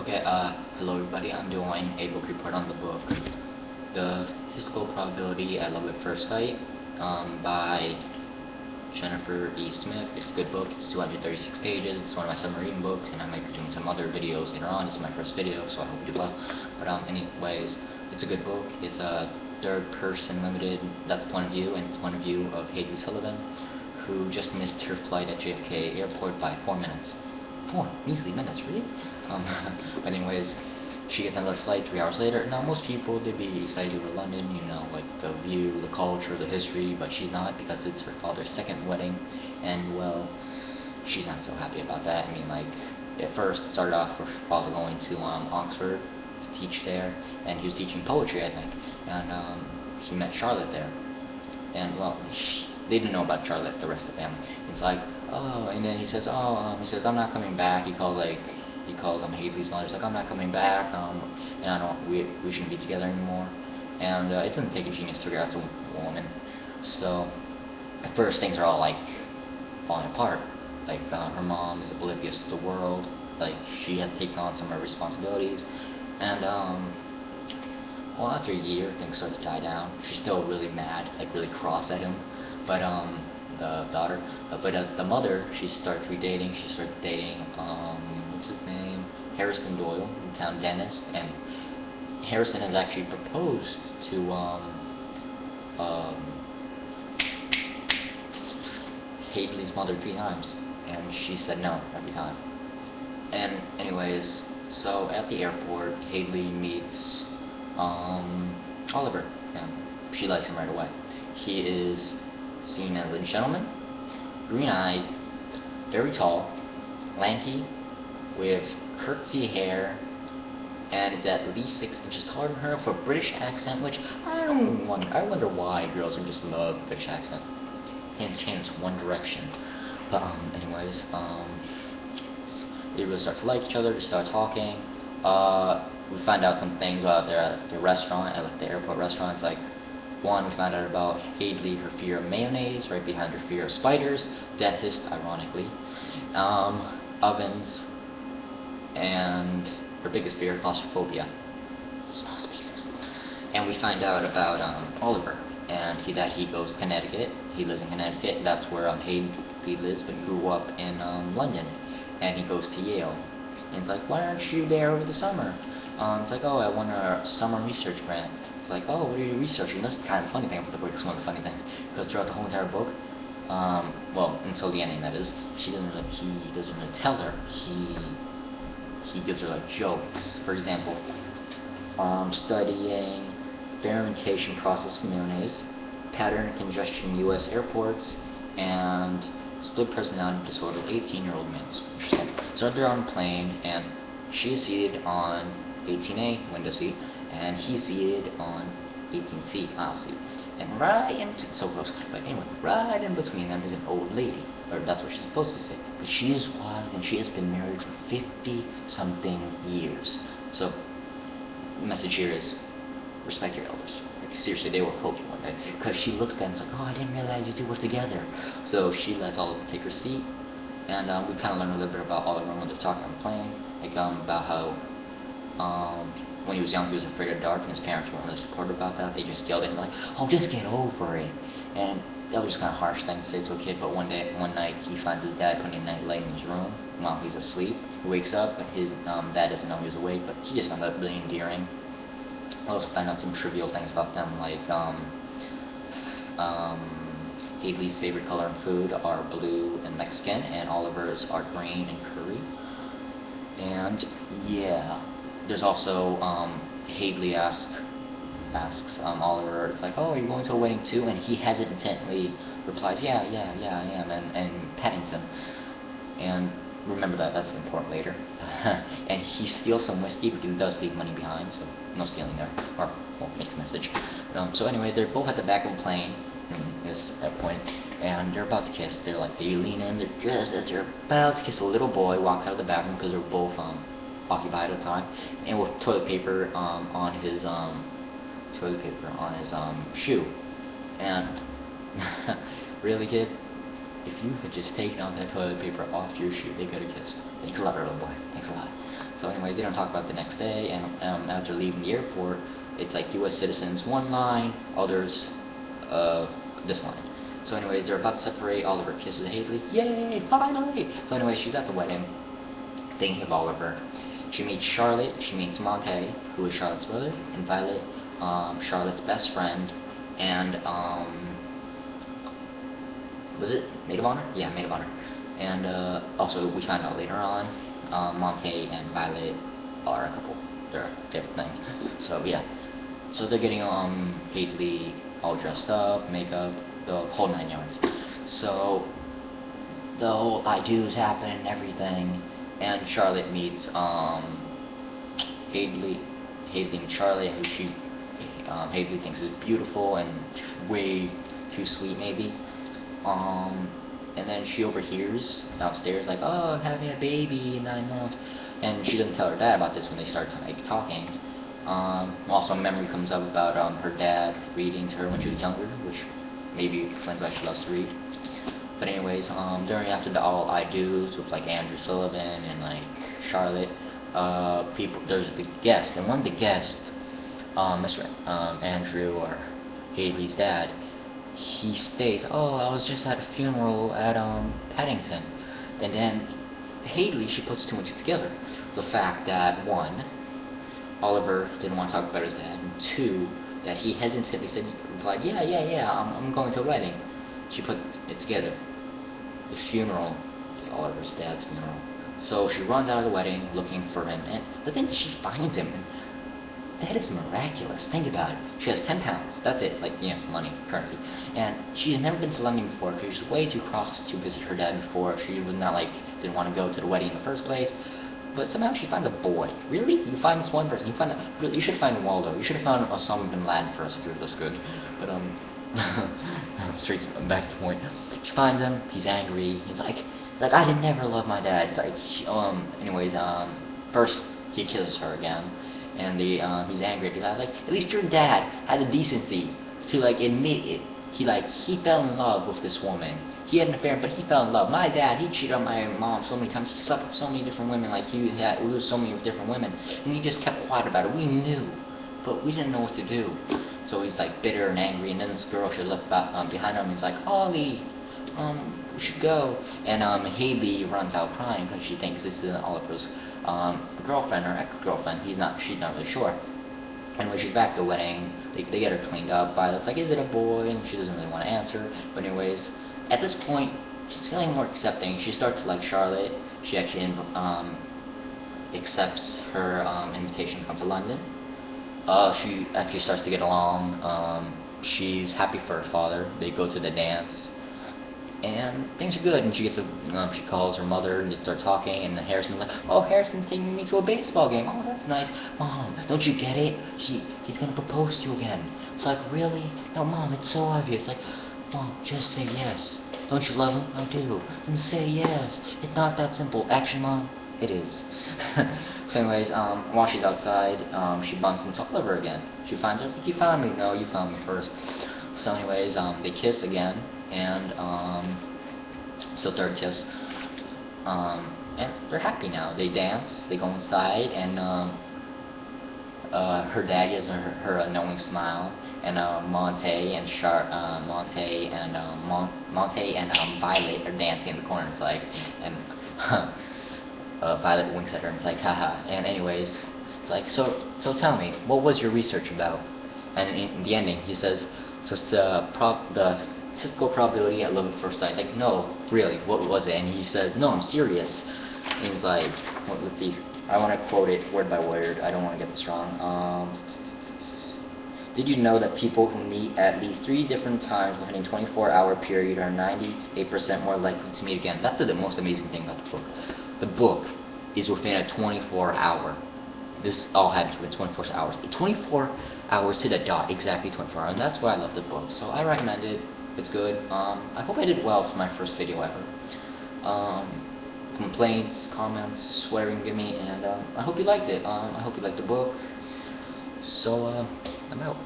Okay, hello everybody. I'm doing a book report on the book The Statistical Probability at Love at First Sight by Jennifer E. Smith. It's a good book. It's 236 pages. It's one of my summer reading books, and I might be doing some other videos later on. This is my first video, so I hope you do well. But anyways, it's a good book. It's a third person limited. That's the point of view, and it's point of view of Haley Sullivan, who just missed her flight at JFK Airport by 4 minutes. 4 measly minutes, really? But anyways, she gets another flight 3 hours later. Now, most people, they'd be excited to go to London, you know, like the view, the culture, the history, but she's not, because it's her father's second wedding, and, well, she's not so happy about that. I mean, like, at first, it started off with her father going to Oxford to teach there, and he was teaching poetry, I think, and he met Charlotte there. And, well, they didn't know about Charlotte, the rest of the family. It's like, oh, and then he says, I'm not coming back. He calls Haley's mother. He's like, I'm not coming back. And we shouldn't be together anymore. And it doesn't take a genius to figure out it's a woman. So at first things are all like falling apart. Like her mom is oblivious to the world. Like she has taken on some of her responsibilities, and well, after a year, things start to die down. She's still really mad, like really cross at him. But the daughter, but the mother, she starts dating. She starts dating what's his name? Harrison Doyle, the town dentist, and Harrison has actually proposed to um, Haley's mother 3 times, and she said no every time. And anyways, so at the airport, Haley meets Oliver, and she likes him right away. He is seen as a gentleman, green-eyed, very tall, lanky, with curtsy hair, and is at least 6 inches taller than her, with a British accent, which I wonder why girls would just love British accent. Hint, One Direction. But anyways, they really start to like each other. They start talking. We find out some things about the restaurant, at like the airport restaurants. Like one, we found out about Haley, her fear of mayonnaise, right behind her fear of spiders. Dentist, ironically. Ovens, and her biggest fear, claustrophobia. Small spaces. And we find out about Oliver, and that he goes to Connecticut. He lives in Connecticut. That's where Haley lives, but he grew up in London, and he goes to Yale. And it's like, why aren't you there over the summer? It's like, oh, I won a summer research grant. It's like, oh, what are you researching? That's kind of the funny thing about the book. It's one of the funny things, because throughout the whole entire book, well, until the ending, that is, he doesn't really tell her. He gives her like jokes. For example, studying fermentation process for mayonnaise, pattern congestion in U.S. airports, and split personality disorder of 18-year-old males. Interesting. So they're on a plane, and she is seated on 18A, window seat, and he's seated on 18C, aisle seat. And so close, but anyway, right in between them is an old lady, or that's what she's supposed to say. But she is wild, and she has been married for 50-something years. So, the message here is, respect your elders. Like, seriously, they will help you one day. Because she looks at them and is like, oh, I didn't realize you two were together. So she lets Oliver take her seat, and we kind of learn a little bit about Oliver when they're talking on the plane, like about how when he was young, he was afraid of dark, and his parents weren't really supportive about that. They just yelled at him like, "Oh, just get over it." And that was just kind of harsh thing to say to a kid. But one night, he finds his dad putting a night light in his room while he's asleep. He wakes up, but his dad doesn't know he was awake. But he just found that really endearing. I also found out some trivial things about them, like Haley's favorite color in food are blue and Mexican, and Oliver's are green and curry. And yeah. There's also Haley asks Oliver, it's like, oh, are you going to a wedding too? And he hesitantly replies, yeah, I am, and Paddington. And remember that's important later. And he steals some whiskey, but he does leave money behind, so no stealing there. Or, well, mixed message. So anyway, they're both at the back of the plane, this point, and they're about to kiss. They lean in, just as they're about to kiss, a little boy walks out of the bathroom, because they're both occupied at the time, and with toilet paper on his shoe. And really, kid, if you had just taken out that toilet paper off your shoe, they could have kissed. Thanks a lot, little boy. Thanks a lot. So anyway, they don't talk about the next day, and after leaving the airport, it's like U.S. citizens one line, others this line. So anyways, they're about to separate. Oliver kisses Haley. Yay, finally! So anyway, she's at the wedding, thinking of Oliver. She meets Charlotte. She meets Monte, who is Charlotte's brother, and Violet, Charlotte's best friend, and was it maid of honor? Yeah, maid of honor. And also, we find out later on, Monte and Violet are a couple. They're a favorite thing. So yeah. So they're getting Haley all dressed up, makeup, the whole 9 yards. So the whole I do's happen, everything, and Charlotte meets Haley. Haley meets Charlotte, who Haley thinks is beautiful and way too sweet, maybe. And then she overhears downstairs, like, oh, I'm having a baby in 9 months. And she doesn't tell her dad about this when they start like talking. Also, a memory comes up about her dad reading to her when she was younger, which maybe explains why she loves to read. But anyways, during after the all I do's with like Andrew Sullivan and like Charlotte, there's the guest, and one of the guests, Mr. Andrew or Haley's dad, he states, "Oh, I was just at a funeral at Paddington," and then Haley, she puts two and two together. The fact that one, Oliver didn't want to talk about his dad, and two, that he hesitantly replied, yeah, I'm going to a wedding. She put it together. The funeral is Oliver's dad's funeral. So she runs out of the wedding looking for him, but then she finds him. That is miraculous. Think about it. She has 10 pounds. That's it. Like, money, currency. And she's never been to London before because she's way too cross to visit her dad before. She was not like, didn't want to go to the wedding in the first place. But somehow she finds a boy. Really? You find this one person. You should find Waldo. You should have found Osama bin Laden first if you were this good. But, straight back to the point. She finds him. He's angry. He's like, I did never love my dad. It's like, anyways, first he kisses her again. And he's angry. He's like, at least your dad had the decency to like admit it. He fell in love with this woman. He had an affair, but he fell in love. My dad, he cheated on my mom so many times. He slept with so many different women. Like he was so many different women, and he just kept quiet about it. We knew, but we didn't know what to do. So he's like bitter and angry. And then this girl, she looked behind him. He's like, Ollie, we should go. And Haley runs out crying because she thinks this is Oliver's girlfriend or ex-girlfriend. She's not really sure. And when she's back at the wedding, they get her cleaned up. Violet's like, is it a boy? And she doesn't really want to answer. But anyways, at this point, she's feeling more accepting. She starts to like Charlotte. She actually accepts her invitation to come to London. She actually starts to get along. She's happy for her father. They go to the dance. And things are good, and she calls her mother, and they start talking, and Harrison's like, oh, Harrison's taking me to a baseball game. Oh, that's nice. Mom, don't you get it? He's gonna propose to you again. It's like, really? No, Mom, it's so obvious. Like, Mom, just say yes. Don't you love him? I do. Then say yes. It's not that simple. Actually, Mom, it is. So anyways, while she's outside, she bumps into Oliver again. She finds her, like, you found me. No, you found me first. So anyways, they kiss again. And so third kiss, and they're happy now. They dance, they go inside, and her dad gives her a knowing smile, and Monte and Violet are dancing in the corner. It's like, and Violet winks at her and it's like, haha. And anyways, it's like, so tell me, what was your research about? And in the ending, he says, just the statistical probability at love at first sight. Like, no, really, what was it? And he says, no, I'm serious. And he's like, well, let's see, I want to quote it word by word. I don't want to get this wrong. Did you know that people who meet at least 3 different times within a 24-hour period are 98% more likely to meet again? That's the most amazing thing about the book. The book is within a 24-hour. This all happened within 24 hours. 24 hours to the dot, exactly 24 hours. And that's why I love the book. So I recommend it. It's good. I hope I did well for my first video ever. Complaints, comments, whatever you can give me, and I hope you liked it. I hope you liked the book. So I'm out.